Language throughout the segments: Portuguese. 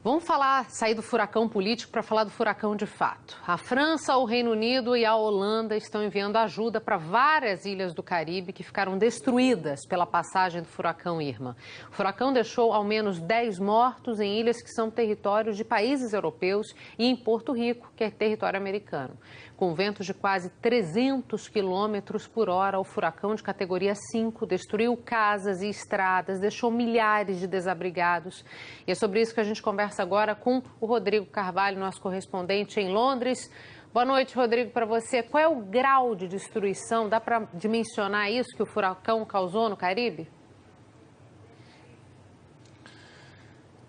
Vamos sair do furacão político para falar do furacão de fato. A França, o Reino Unido e a Holanda estão enviando ajuda para várias ilhas do Caribe que ficaram destruídas pela passagem do furacão Irma. O furacão deixou ao menos 10 mortos em ilhas que são territórios de países europeus e em Porto Rico, que é território americano. Com ventos de quase 300 quilômetros por hora, o furacão de categoria 5 destruiu casas e estradas, deixou milhares de desabrigados. E é sobre isso que a gente conversa agora com o Rodrigo Carvalho, nosso correspondente em Londres. Boa noite, Rodrigo, para você. Qual é o grau de destruição? Dá para dimensionar isso que o furacão causou no Caribe?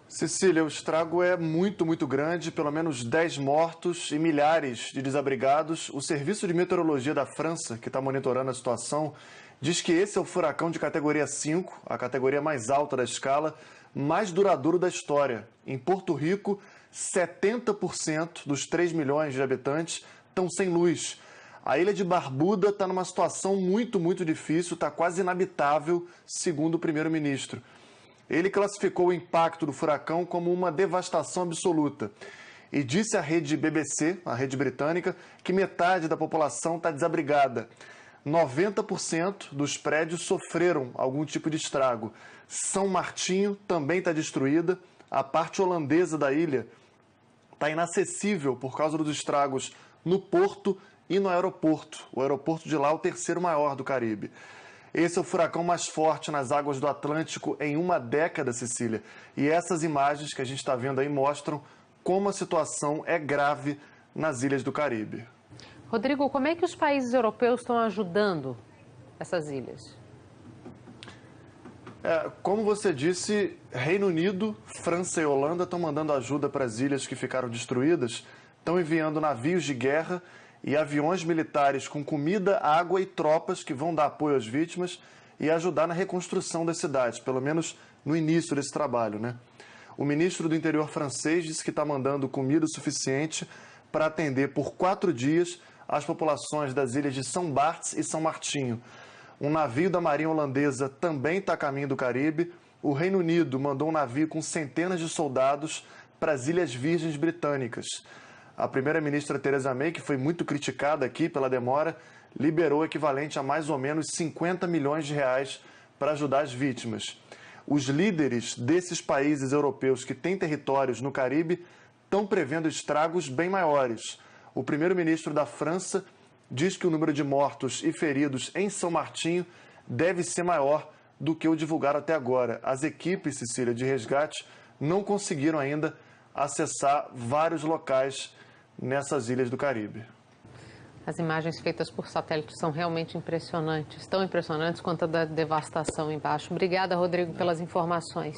Cecília, o estrago é muito grande, pelo menos 10 mortos e milhares de desabrigados. O Serviço de Meteorologia da França, que está monitorando a situação, diz que esse é o furacão de categoria 5, a categoria mais alta da escala, mais duradouro da história. Em Porto Rico, 70% dos 3 milhões de habitantes estão sem luz. A ilha de Barbuda está numa situação muito difícil, está quase inabitável, segundo o primeiro-ministro. Ele classificou o impacto do furacão como uma devastação absoluta e disse à rede BBC, a rede britânica, que metade da população está desabrigada. 90% dos prédios sofreram algum tipo de estrago. São Martinho também está destruída. A parte holandesa da ilha está inacessível por causa dos estragos no porto e no aeroporto. O aeroporto de lá é o terceiro maior do Caribe. Esse é o furacão mais forte nas águas do Atlântico em uma década, Cecília. E essas imagens que a gente está vendo aí mostram como a situação é grave nas ilhas do Caribe. Rodrigo, como é que os países europeus estão ajudando essas ilhas? Como você disse, Reino Unido, França e Holanda estão mandando ajuda para as ilhas que ficaram destruídas, estão enviando navios de guerra e aviões militares com comida, água e tropas que vão dar apoio às vítimas e ajudar na reconstrução das cidades, pelo menos no início desse trabalho, né? O ministro do Interior francês disse que está mandando comida suficiente para atender por 4 dias as populações das ilhas de São Barts e São Martinho. Um navio da Marinha Holandesa também está a caminho do Caribe. O Reino Unido mandou um navio com centenas de soldados para as Ilhas Virgens Britânicas. A primeira-ministra Theresa May, que foi muito criticada aqui pela demora, liberou o equivalente a mais ou menos 50 milhões de reais para ajudar as vítimas. Os líderes desses países europeus que têm territórios no Caribe estão prevendo estragos bem maiores. O primeiro-ministro da França diz que o número de mortos e feridos em São Martinho deve ser maior do que o divulgado até agora. As equipes, Cecília, de resgate não conseguiram ainda acessar vários locais nessas ilhas do Caribe. As imagens feitas por satélite são realmente impressionantes, tão impressionantes quanto a da devastação embaixo. Obrigada, Rodrigo, pelas informações.